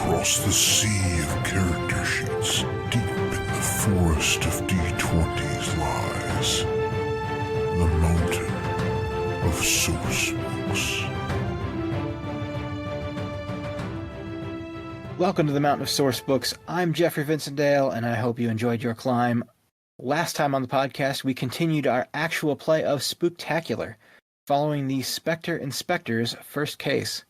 across the sea of character sheets, deep in the forest of D20s lies the mountain of source books. Welcome to the Mountain of Source Books. I'm Jeffrey Vincentdale, and I hope you enjoyed your climb. Last time on the podcast, we continued our actual play of Spooktacular, following the Spectre Inspector's first case.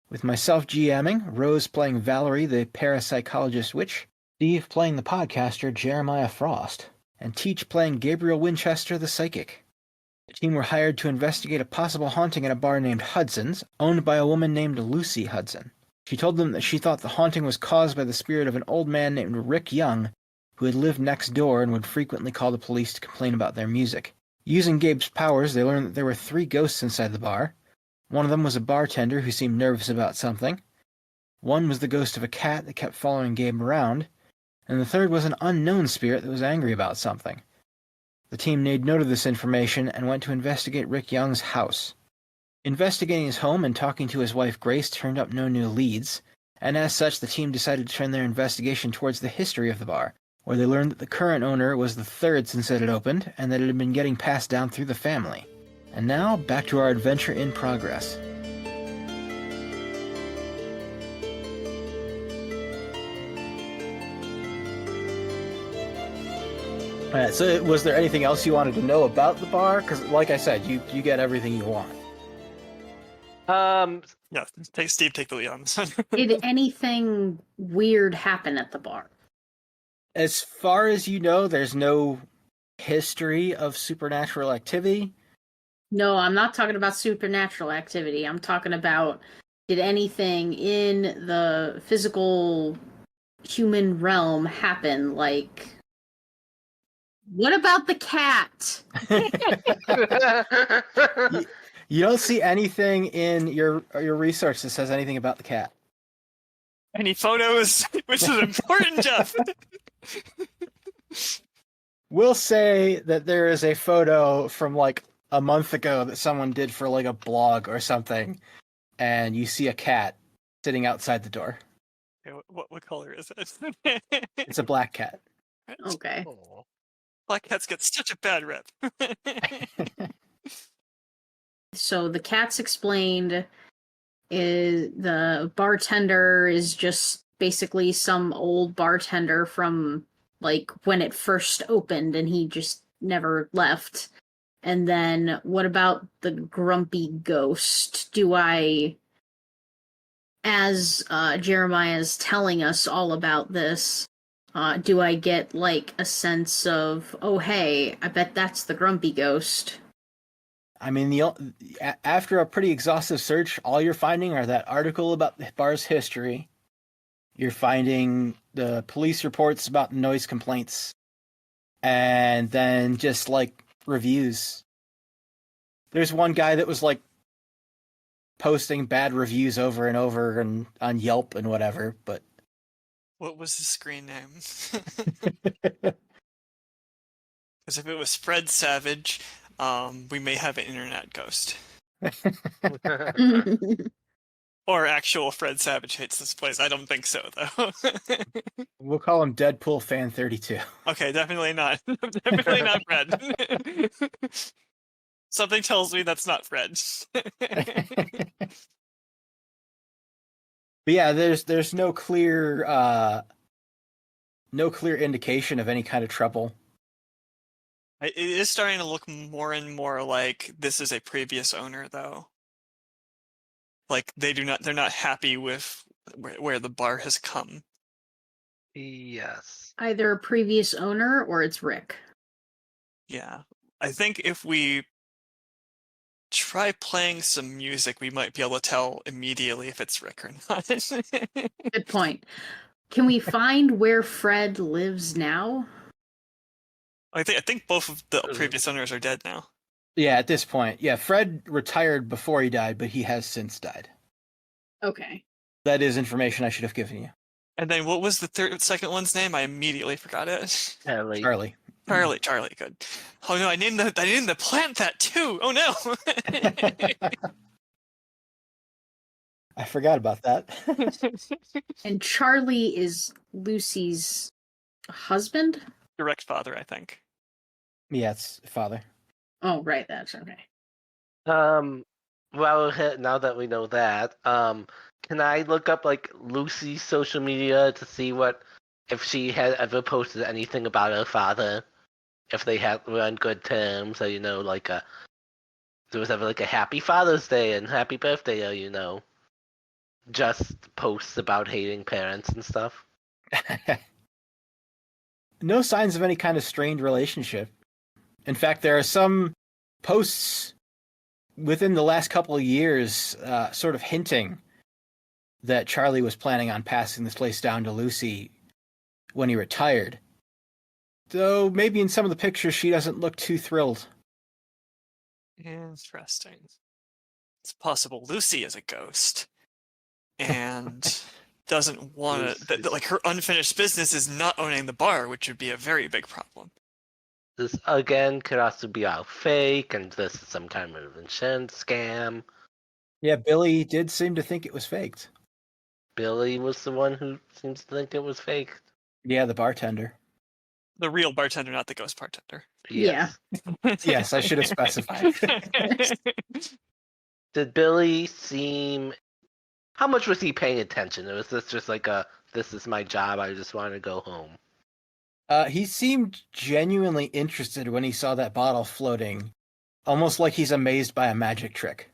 With myself GMing, Rose playing Valerie, the parapsychologist witch, Steve playing the podcaster Jeremiah Frost, and Teach playing Gabriel Winchester, the psychic. The team were hired to investigate a possible haunting at a bar named Hudson's, owned by a woman named Lucy Hudson. She told them that she thought the haunting was caused by the spirit of an old man named Rick Young, who had lived next door and would frequently call the police to complain about their music. Using Gabe's powers, they learned that there were 3 ghosts inside the bar. One of them was a bartender who seemed nervous about something. One was the ghost of a cat that kept following Gabe around. And the third was an unknown spirit that was angry about something. The team made note of this information and went to investigate Rick Young's house. Investigating his home and talking to his wife Grace turned up no new leads, and as such the team decided to turn their investigation towards the history of the bar, where they learned that the current owner was the 3rd since it had opened, and that it had been getting passed down through the family. And now, back to our adventure in progress. Alright, so was there anything else you wanted to know about the bar? Because, like I said, you get everything you want. Yeah, Steve, take the lead on this one. Did anything weird happen at the bar? As far as you know, there's no history of supernatural activity. No, I'm not talking about supernatural activity. I'm talking about, did anything in the physical human realm happen? Like, what about the cat? You don't see anything in your research that says anything about the cat. Any photos, which is important, Jeff. We'll say that there is a photo from like a month ago that someone did for like a blog or something, and you see a cat sitting outside the door. Okay, what color is it? It's a black cat. Okay. Oh. Black cats get such a bad rep. So the cat's explained is the bartender is just basically some old bartender from like when it first opened, and he just never left. And then what about the grumpy ghost? As Jeremiah's telling us all about this, do I get like a sense of, oh hey, I bet that's the grumpy ghost? I mean, after a pretty exhaustive search, all you're finding are that article about the bar's history. You're finding the police reports about the noise complaints, and then just like reviews. There's one guy that was like posting bad reviews over and over and on Yelp and whatever, but What was his screen name? Because if it was Fred Savage, we may have an internet ghost. Or actual Fred Savage hates this place. I don't think so, though. we'll call him Deadpool Fan 32. Okay, definitely not. Definitely not Fred. Something tells me that's not Fred. But yeah, there's no clear indication of any kind of trouble. It is starting to look more and more like this is a previous owner, though. Like they're not happy with where the bar has come. Yes. Either a previous owner or it's Rick. Yeah. I think if we try playing some music, we might be able to tell immediately if it's Rick or not. Good point. Can we find where Fred lives now? I think both of the previous owners are dead now. Yeah, at this point. Yeah, Fred retired before he died, but he has since died. Okay. That is information I should have given you. And then what was the second one's name? I immediately forgot it. Ellie. Charlie. Charlie, good. Oh no, I named the plant that too. Oh no. I forgot about that. And Charlie is Lucy's husband? Direct father, I think. Yeah, it's father. Oh, right, that's okay. Well, now that we know that, can I look up like Lucy's social media to see if she had ever posted anything about her father, if they were on good terms, or like there was ever like a Happy Father's Day and Happy Birthday, or just posts about hating parents and stuff. No signs of any kind of strained relationship. In fact, there are some posts within the last couple of years sort of hinting that Charlie was planning on passing this place down to Lucy when he retired. Though maybe in some of the pictures she doesn't look too thrilled. Interesting. It's possible Lucy is a ghost and doesn't want to. Like her unfinished business is not owning the bar, which would be a very big problem. This again could also be all fake, and this is some kind of insurance scam. Yeah, Billy did seem to think it was faked. Billy was the one who seems to think it was fake. Yeah, the bartender. The real bartender, not the ghost bartender. Yes. Yeah. Yes, I should have specified. Did Billy seem... How much was he paying attention? Or was this just like this is my job, I just want to go home? He seemed genuinely interested when he saw that bottle floating, almost like he's amazed by a magic trick.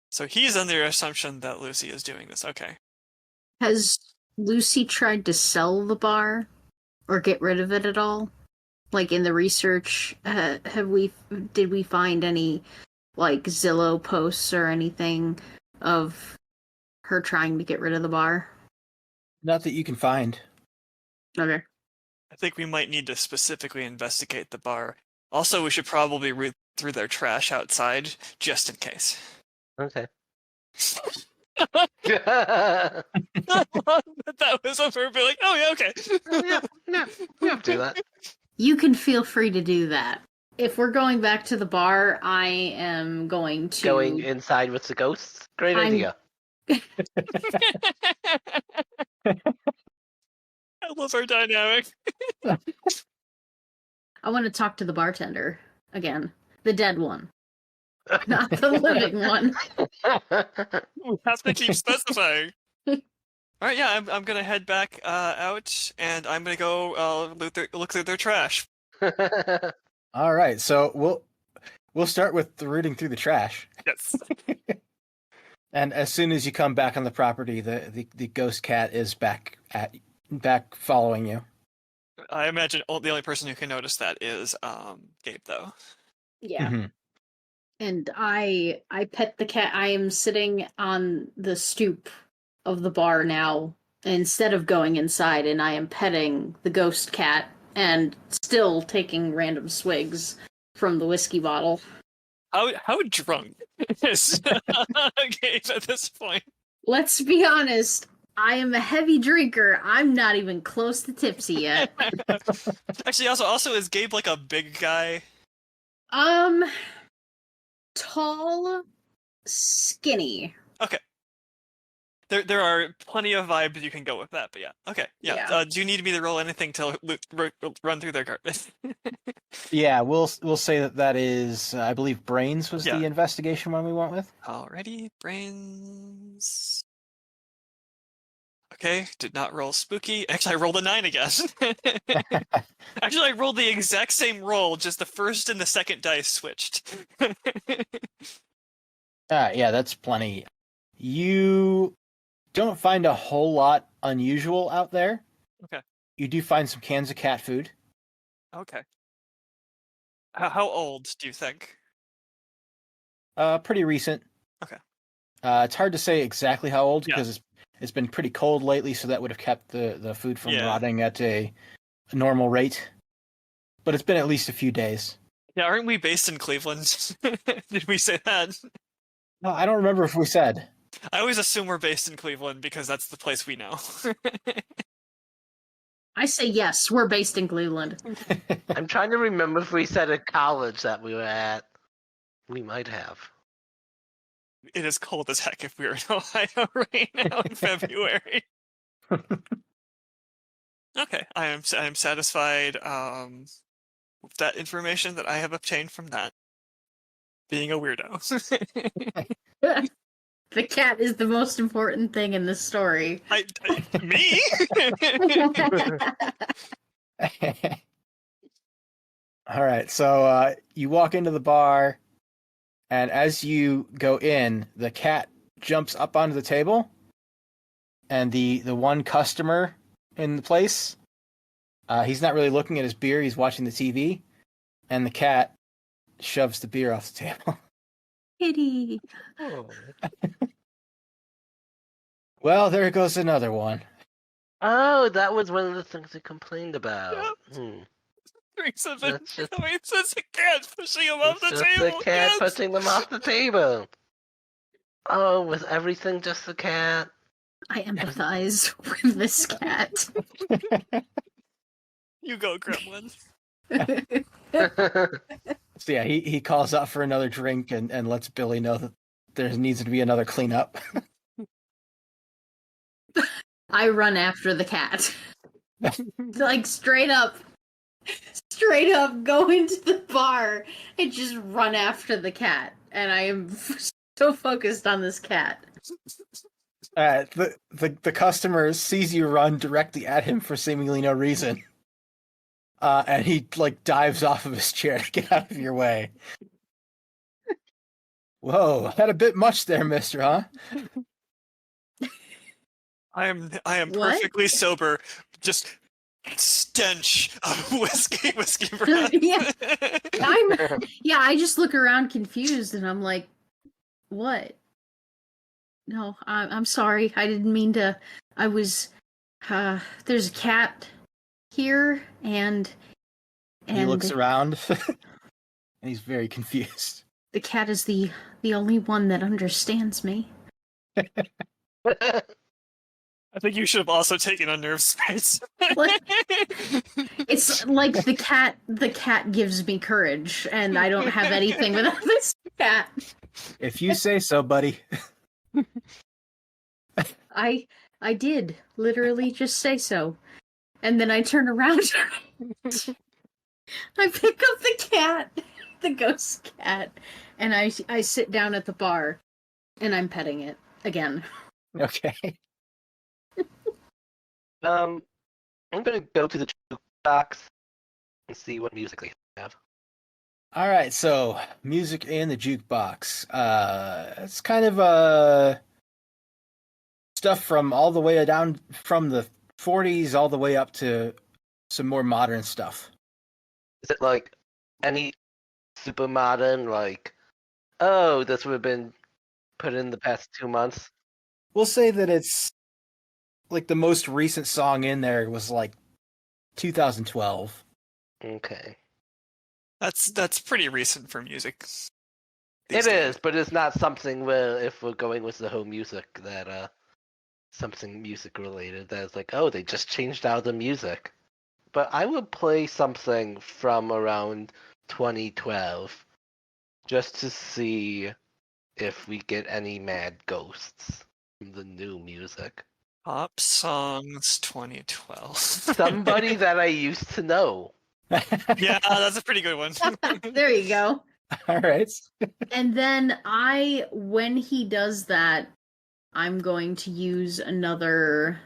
So he's under the assumption that Lucy is doing this. Okay. Has Lucy tried to sell the bar or get rid of it at all? Like in the research, did we find any like Zillow posts or anything of her trying to get rid of the bar? Not that you can find. Okay. I think we might need to specifically investigate the bar. Also, we should probably read through their trash outside, just in case. Okay. That was appropriate. Like, oh yeah, okay. Yeah, do that. You can feel free to do that. If we're going back to the bar, I am going to... Going inside with the ghosts? Great idea. I love our dynamic. I want to talk to the bartender again. The dead one. Not the living one. We have to keep specifying. All right, yeah, I'm gonna head back out, and I'm gonna go look through their trash. All right, so we'll start with rooting through the trash. Yes. And as soon as you come back on the property, the ghost cat is back following you. I imagine the only person who can notice that is Gabe, though. Yeah. Mm-hmm. And I pet the cat. I am sitting on the stoop of the bar now instead of going inside, and I am petting the ghost cat and still taking random swigs from the whiskey bottle. How drunk is Gabe at this point? Let's be honest. I am a heavy drinker. I'm not even close to tipsy yet. Actually, also is Gabe like a big guy? Tall, skinny. Okay. There are plenty of vibes you can go with that, but yeah. Okay, yeah. Do you need me to roll anything to run through their carpet? Yeah, we'll say that is, I believe, brains was the investigation one we went with. Alrighty, brains. Okay, did not roll spooky. Actually, I rolled a 9 again. Actually, I rolled the exact same roll, just the first and the second dice switched. Yeah, that's plenty. You don't find a whole lot unusual out there. Okay. You do find some cans of cat food. Okay. How old do you think? Pretty recent. Okay. It's hard to say exactly how old because it's been pretty cold lately, so that would have kept the food from rotting at a normal rate. But it's been at least a few days. Yeah, aren't we based in Cleveland? Did we say that? No, I don't remember if we said. I always assume we're based in Cleveland because that's the place we know. I say yes, we're based in Cleveland. I'm trying to remember if we said a college that we were at. We might have. it is cold as heck if we were in Ohio right now in February. Okay, I am satisfied with that information that I have obtained from that. Being a weirdo. The cat is the most important thing in this story. Me? All right, so you walk into the bar, and as you go in, the cat jumps up onto the table, and the one customer in the place, he's not really looking at his beer, he's watching the TV, and the cat shoves the beer off the table. Kitty. Oh. Well, there goes another one. Oh, that was one of the things we complained about. Drinks have been That's just- going since a cat pushing him off It's the just table. the cat Yes! pushing them off the table. Oh, was everything just the cat? I empathize with this cat. You go, Gremlin. So yeah, he calls out for another drink and lets Billy know that there needs to be another cleanup. I run after the cat. Like straight up go into the bar and just run after the cat. And I am so focused on this cat. The customer sees you run directly at him for seemingly no reason. And he like dives off of his chair to get out of your way. Whoa, had a bit much there, mister, huh? I am What? perfectly sober. Just stench of whiskey breath. Yeah. I just look around confused and I'm like, what? No, I'm sorry. I didn't mean to. I was there's a cat here and He looks around and he's very confused. the cat is the only one that understands me. I think you should have also taken a nerve space. What? It's like the cat gives me courage and I don't have anything without this cat. If you say so, buddy. I did literally just say so. And then I turn around. I pick up the cat, the ghost cat, and I sit down at the bar and I'm petting it again. Okay. I'm gonna go to the jukebox and see what music they have. All right, so music in the jukebox. It's kind of stuff from all the way down from the 40s all the way up to some more modern stuff. Is it like any super modern, like, oh, this would have been put in the past 2 months? We'll say that it's like the most recent song in there was like 2012. Okay. That's pretty recent for music. It is, but it's not something where, if we're going with the whole music, that something music related, that is like, oh, they just changed out the music. But I would play something from around 2012 just to see if we get any mad ghosts from the new music. Pop songs 2012. Somebody that I used to know. Yeah, that's a pretty good one. There you go. All right. And then when he does that, I'm going to use another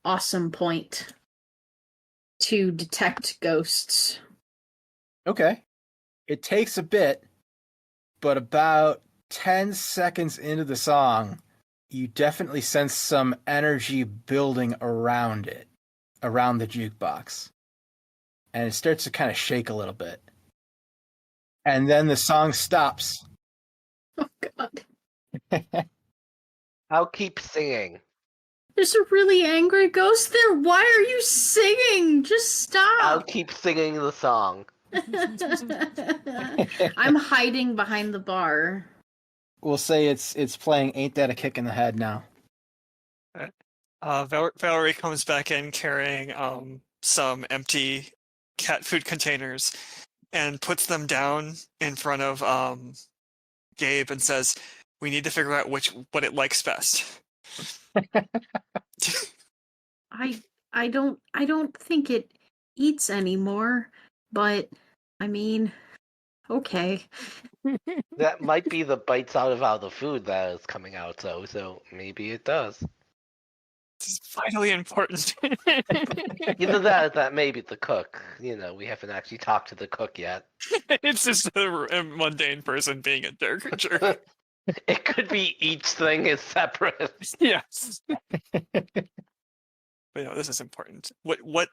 awesome point to detect ghosts. Okay. It takes a bit, but about 10 seconds into the song, you definitely sense some energy building around it, around the jukebox. And it starts to kind of shake a little bit. And then the song stops. Oh, God. I'll keep singing. There's a really angry ghost there. Why are you singing? Just I'll stop. keep singing the song. I'm hiding behind the bar. We'll say it's playing Ain't That a Kick in the Head now. Valerie comes back in carrying some empty cat food containers and puts them down in front of Gabe and says, We need to figure out what it likes best. I don't think it eats anymore, but I mean, okay. That might be the bites out of all the food that is coming out, though. So maybe it does. This is vitally important. Either that, or that may be the cook. You know, we haven't actually talked to the cook yet. It's just a mundane person being a jerk. It could be each thing is separate. Yes. But no, this is important. Which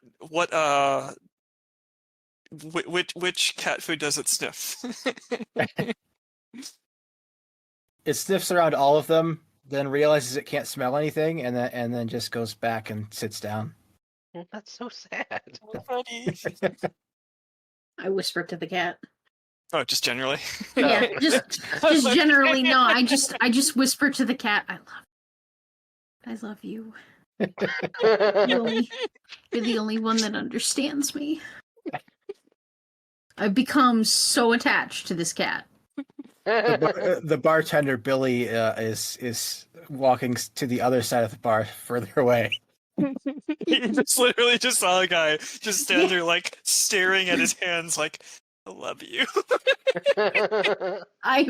cat food does it sniff? It sniffs around all of them, then realizes it can't smell anything, and then just goes back and sits down. That's so sad. Buddy. I whisper to the cat. Oh, just generally. Yeah, just generally. No, I just whisper to the cat. I love you. You're the only one that understands me. I've become so attached to this cat. The bartender Billy is walking to the other side of the bar, further away. You just literally just saw a guy just stand there like staring at his hands like, I love you. I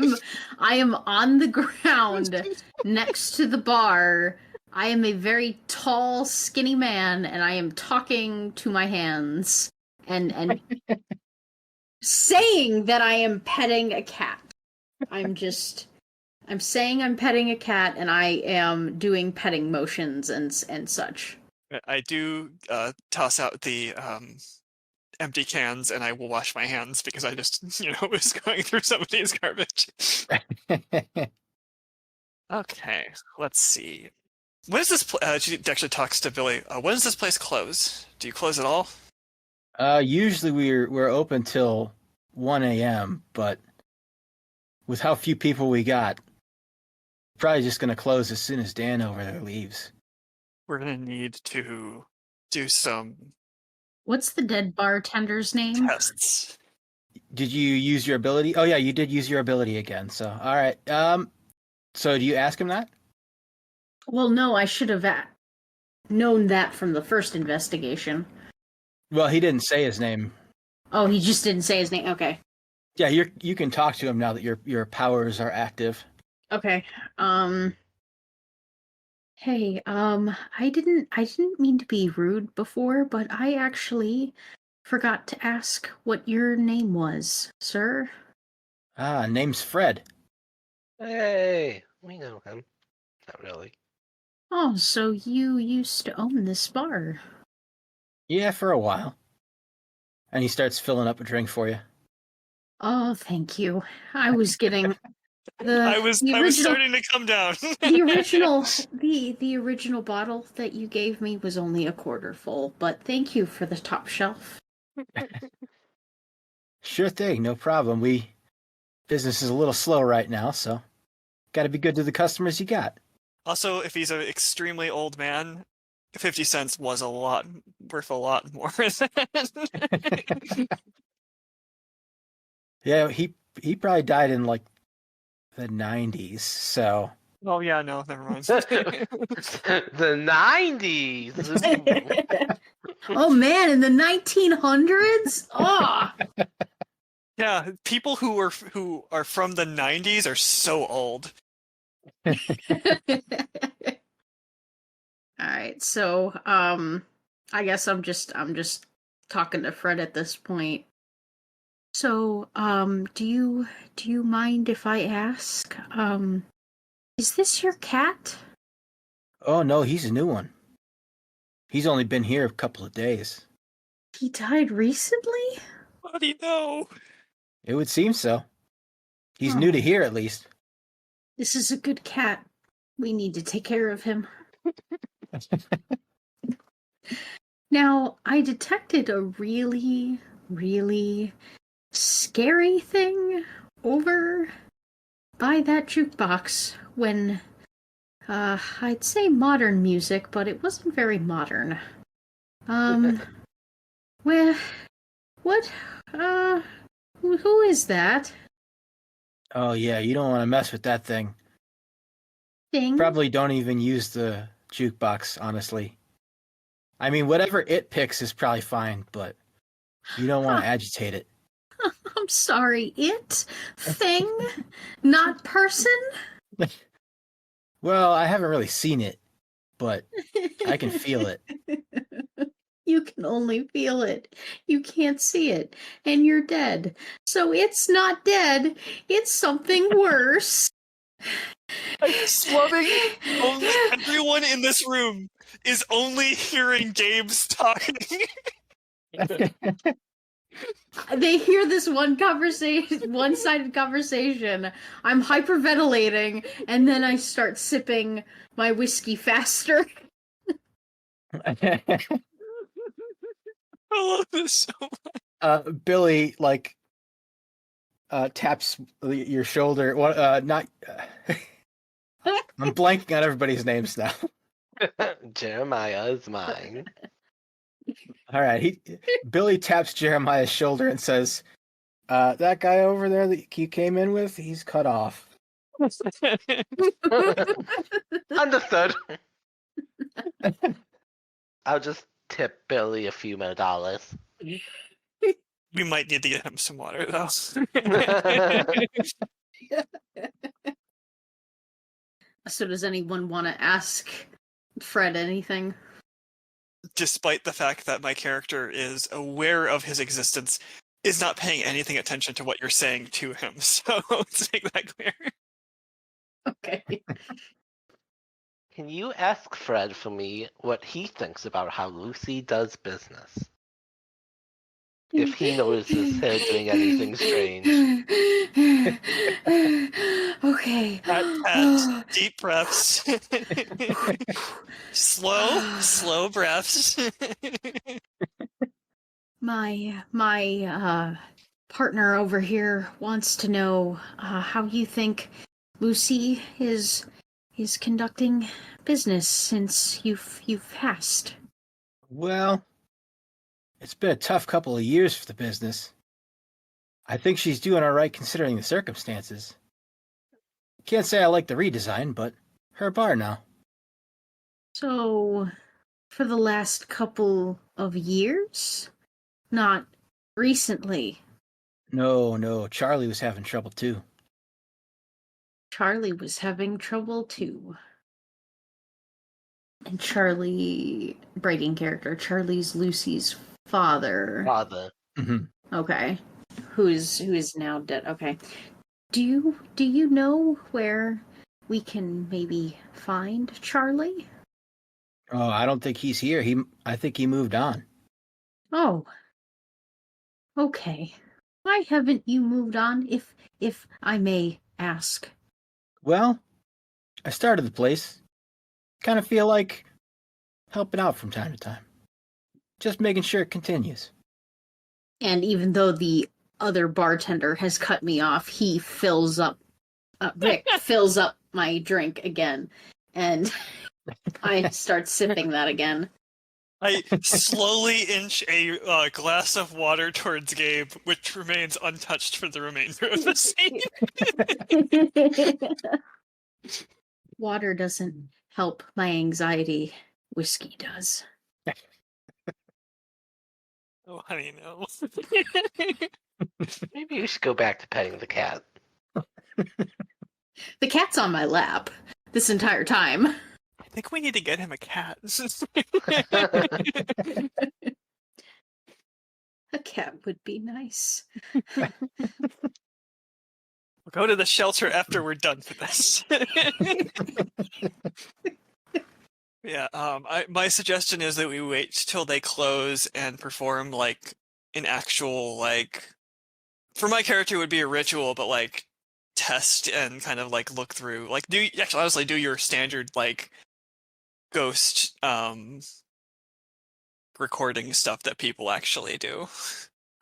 am on the ground next to the bar. I am a very tall, skinny man, and I am talking to my hands and saying that I am petting a cat. I'm saying I'm petting a cat, and I am doing petting motions and such. I do toss out the empty cans, and I will wash my hands because I just, was going through somebody's garbage. Okay, let's see. When is this? She actually talks to Billy. When does this place close? Do you close at all? Usually we're open till 1 a.m., but with how few people we got, probably just going to close as soon as Dan over there leaves. We're going to need to do some What's the dead bartender's name? tests. Did you use your ability? Oh yeah, you did use your ability again. So all right. So do you ask him that? Well, no, I should have known that from the first investigation. Well, he didn't say his name. Oh, he just didn't say his name. Okay. Yeah, you can talk to him now that your powers are active. Okay. Hey, I didn't mean to be rude before, but I actually forgot to ask what your name was, sir. Name's Fred. Hey, we know him. Not really. Oh, so you used to own this bar. Yeah, for a while. And he starts filling up a drink for you. Oh, thank you. I was getting I was starting to come down. the original bottle that you gave me was only a quarter full, but thank you for the top shelf. Sure thing, no problem. Business is a little slow right now, so got to be good to the customers you got. Also, if he's an extremely old man, 50 cents was worth a lot more. Yeah, he probably died in like the 90s, so. Oh yeah, no, never mind. The 90s. Oh man, in the 1900s? Oh. Yeah, people who are from the 90s are so old. All right, so I guess I'm just talking to Fred at this point. So, do you mind if I ask, is this your cat? Oh no, he's a new one. He's only been here a couple of days. He died recently? How do you know? It would seem so. He's new to here, at least. This is a good cat. We need to take care of him. Now, I detected a really, really scary thing over by that jukebox when, I'd say modern music, but it wasn't very modern. Well, what, who is that? Oh yeah, you don't want to mess with that thing. Thing? Probably don't even use the jukebox, honestly. I mean, whatever it picks is probably fine, but you don't want to agitate it. I'm sorry, it? Thing? Not person? Well, I haven't really seen it, but I can feel it. You can only feel it. You can't see it. And you're dead. So it's not dead. It's something worse. I'm just loving only everyone in this room is only hearing Gabe's talking. They hear this one-sided conversation. I'm hyperventilating, and then I start sipping my whiskey faster. I love this so much. Billy, like, taps your shoulder. Not. I'm blanking on everybody's names now. Jeremiah is mine. All right, Billy taps Jeremiah's shoulder and says, "That guy over there that you came in with, he's cut off." Understood. I'll just tip Billy a few more dollars. We might need to get him some water, though. So does anyone want to ask Fred anything? Despite the fact that my character is aware of his existence, is not paying anything attention to what you're saying to him. So let's make that clear. Okay. Can you ask Fred for me what he thinks about how Lucy does business? If he notices her doing anything strange. Okay. Pat, deep breaths. slow breaths. My partner over here wants to know how you think Lucy is conducting business since you've passed. Well, it's been a tough couple of years for the business. I think she's doing all right considering the circumstances. Can't say I like the redesign, but her bar now. So, for the last couple of years? Not recently. No, Charlie was having trouble too. Charlie was having trouble too. And Charlie, breaking character, Charlie's Lucy's father. Father. Mm-hmm. Okay. Who is now dead. Okay. Do you know where we can maybe find Charlie? Oh, I don't think he's here. I think he moved on. Oh. Okay. Why haven't you moved on, if I may ask? Well, I started the place. Kind of feel like helping out from time to time. Just making sure it continues. And even though the other bartender has cut me off, he fills up, Rick fills up my drink again, and I start sipping that again. I slowly inch a glass of water towards Gabe, which remains untouched for the remainder of the scene. Water doesn't help my anxiety. Whiskey does. Oh, honey, no. Maybe you should go back to petting the cat. The cat's on my lap this entire time. I think we need to get him a cat. A cat would be nice. We'll go to the shelter after we're done with this. Yeah, my suggestion is that we wait till they close and perform like an actual for my character it would be a ritual, but like test and kind of like look through honestly do your standard like ghost recording stuff that people actually do.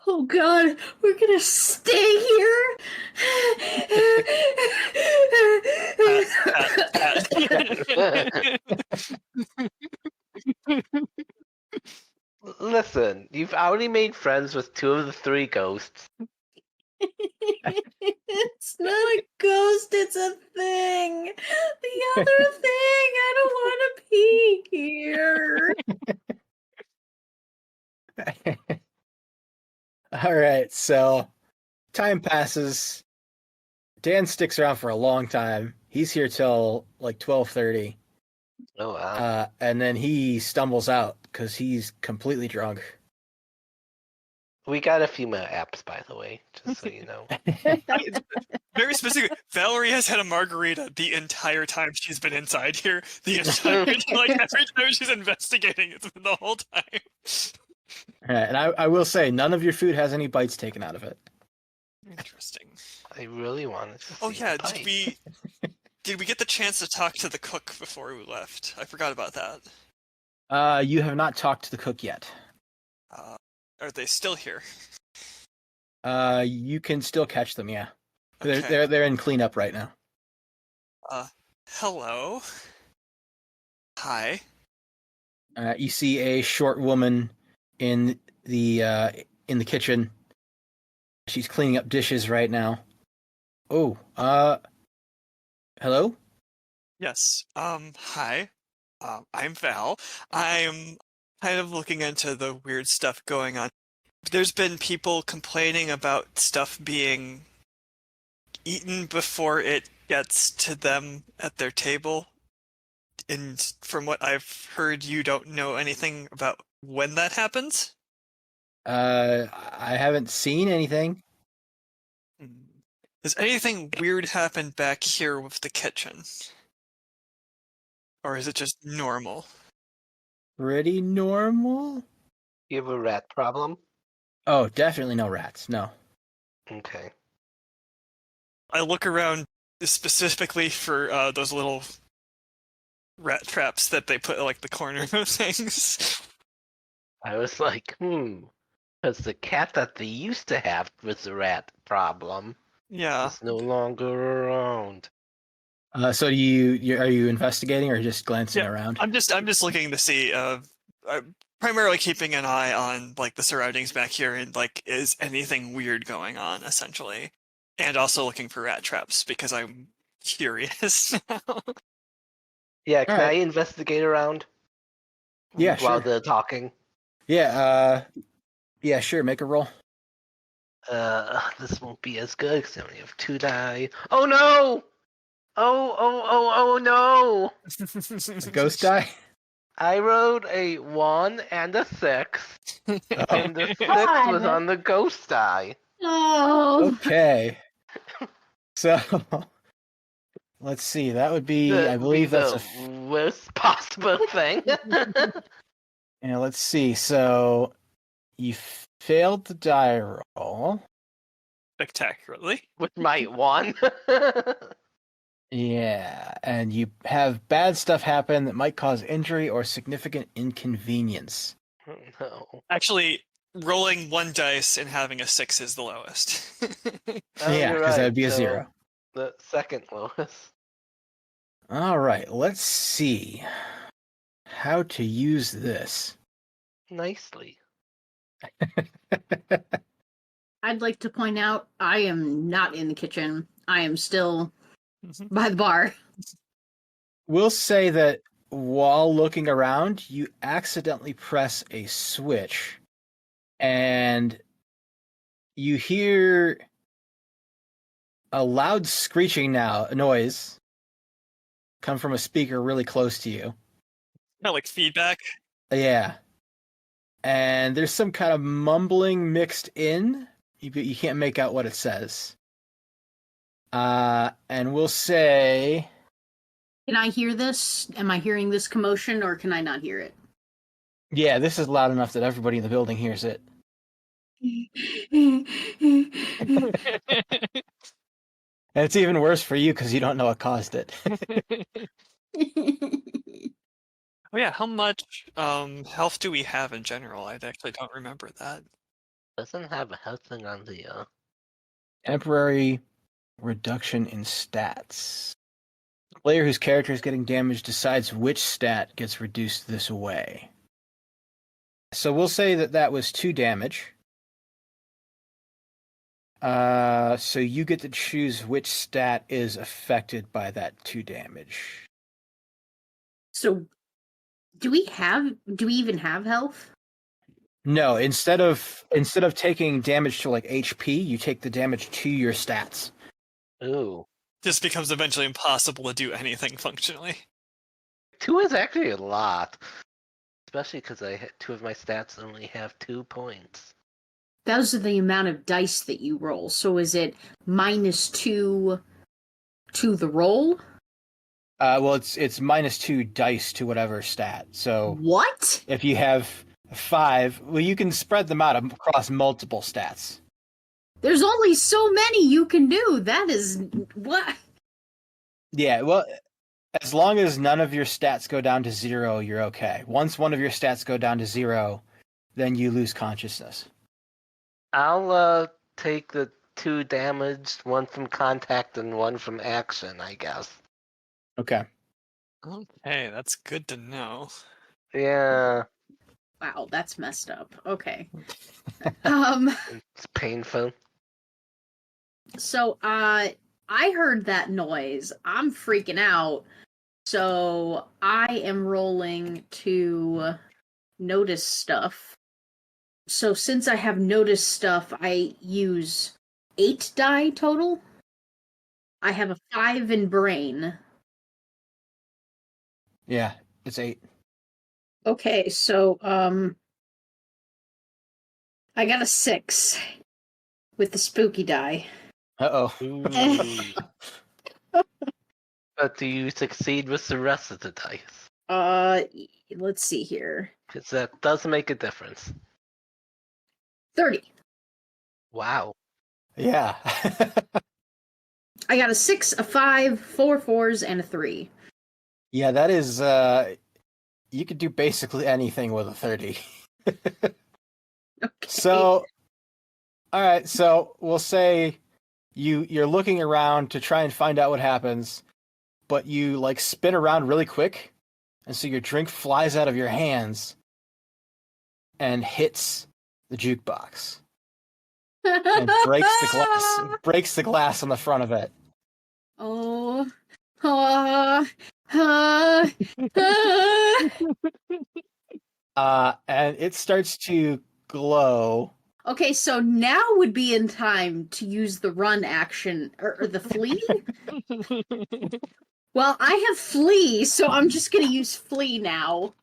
Oh God, we're gonna stay here. Listen, you've already made friends with 2 of the 3 ghosts. It's not a ghost, it's a thing. The other thing, I don't want to be here. All right, so time passes. Dan sticks around for a long time. He's here till like 12:30. Oh wow. And then he stumbles out because he's completely drunk. We got a few more apps, by the way, just so you know. Very specific. Valerie has had a margarita the entire time she's been inside here. The entire like every time she's investigating, it's been the whole time. And I will say, none of your food has any bites taken out of it. Interesting. I really wanted to see Oh yeah, the bite. did we get the chance to talk to the cook before we left? I forgot about that. You have not talked to the cook yet. Are they still here? You can still catch them, yeah. Okay. They're in cleanup right now. Hello. Hi. You see a short woman in the kitchen. She's cleaning up dishes right now. Oh, hello? Yes. Hi. I'm Val. I'm kind of looking into the weird stuff going on. There's been people complaining about stuff being eaten before it gets to them at their table. And from what I've heard, you don't know anything about when that happens? I haven't seen anything. Does anything weird happen back here with the kitchen? Or is it just normal? Pretty normal? You have a rat problem? Oh, definitely no rats, no. Okay. I look around specifically for those little rat traps that they put at, like, the corner of things. I was like, because the cat that they used to have was a rat problem Yeah. is no longer around. So are you investigating or just glancing Yeah, around? I'm just looking to see. I'm primarily keeping an eye on like the surroundings back here and like is anything weird going on essentially, and also looking for rat traps because I'm curious now. Yeah, can I Alright. investigate around? Yeah, While sure. they're talking? Yeah, sure, make a roll. This won't be as good because I only have 2 die. Oh no! Oh no! A ghost die? I rolled a 1 and a 6, and the 6 was God. on the ghost die. Oh. Okay. So let's see, that would be I believe that's the worst possible thing. yeah, let's see. So you failed the die roll. Spectacularly. With my 1. Yeah, and you have bad stuff happen that might cause injury or significant inconvenience. Oh, no. Actually, rolling 1 dice and having a 6 is the lowest. Oh, Yeah, you're because that right. would be a So, 0. the second lowest. All right, let's see how to use this. Nicely. I'd like to point out I am not in the kitchen. I am still Mhm. by the bar. We'll say that while looking around, you accidentally press a switch, and you hear a loud screeching noise come from a speaker really close to you. Not like feedback. Yeah. And there's some kind of mumbling mixed in. You can't make out what it says. And we'll say... Can I hear this? Am I hearing this commotion or can I not hear it? Yeah, this is loud enough that everybody in the building hears it. And it's even worse for you because you don't know what caused it. Oh yeah, how much health do we have in general? I actually don't remember that. Doesn't have a health thing on the, Temporary reduction in stats. The player whose character is getting damaged decides which stat gets reduced this way. So we'll say that was 2 damage. So you get to choose which stat is affected by that 2 damage. So, do we even have health? No, instead of taking damage to like HP, you take the damage to your stats. Ooh. This becomes eventually impossible to do anything functionally. 2 is actually a lot. Especially because two of my stats only have 2 points. Those are the amount of dice that you roll. So is it -2 to the roll? Well, it's -2 dice to whatever stat. So What? if you have 5, well, you can spread them out across multiple stats. There's only so many you can do. That is what? Yeah, well, as long as none of your stats go down to 0, you're okay. Once one of your stats go down to 0, then you lose consciousness. I'll take the 2 damage, 1 from contact and 1 from action, I guess. Okay. Okay, that's good to know. Yeah, Wow, that's messed up. Okay. it's painful. So I heard that noise. I'm freaking out. So I am rolling to notice stuff. So since I have noticed stuff, I use 8 die total. I have a 5 in brain. Yeah, it's 8. Okay, so I got a 6 with the spooky die. Uh-oh. Ooh. But do you succeed with the rest of the dice? Let's see here. Because that does make a difference. 30. Wow. Yeah. I got a 6, a 5, 4 4s, and a 3. Yeah, that is, you could do basically anything with a 30. Okay. So, all right, so we'll say you're looking around to try and find out what happens, but you like spin around really quick, and so your drink flies out of your hands and hits the jukebox and breaks the glass on the front of it. Oh. And it starts to glow. Okay, so now would be in time to use the run action or the flee. Well, I have flee, so I'm just gonna use flee now.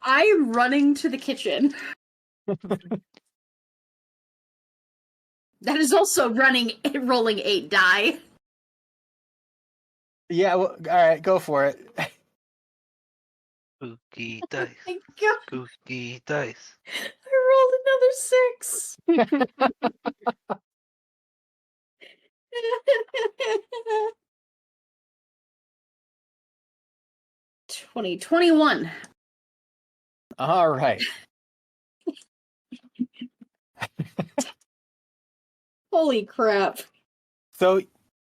I am running to the kitchen. That is also rolling 8 die. Yeah, well, all right, go for it. Spooky dice. My God, Spooky dice. I rolled another 6. 21. All right. Holy crap. So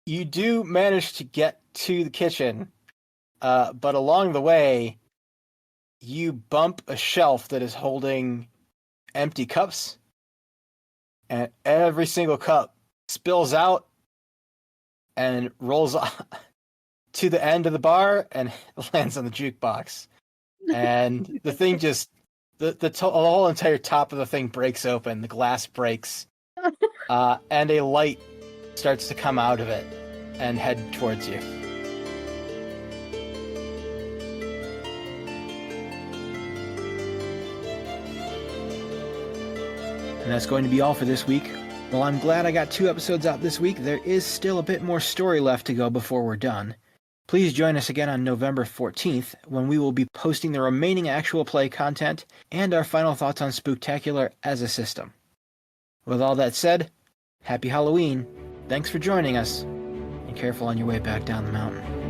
you do manage to get to the kitchen, but along the way, you bump a shelf that is holding empty cups, and every single cup spills out and rolls to the end of the bar and lands on the jukebox. And the thing just, the whole entire top of the thing breaks open, the glass breaks, and a light starts to come out of it and head towards you. And that's going to be all for this week. While I'm glad I got 2 episodes out this week, there is still a bit more story left to go before we're done. Please join us again on November 14th, when we will be posting the remaining actual play content and our final thoughts on Spooktacular as a system. With all that said, happy Halloween, thanks for joining us, and careful on your way back down the mountain.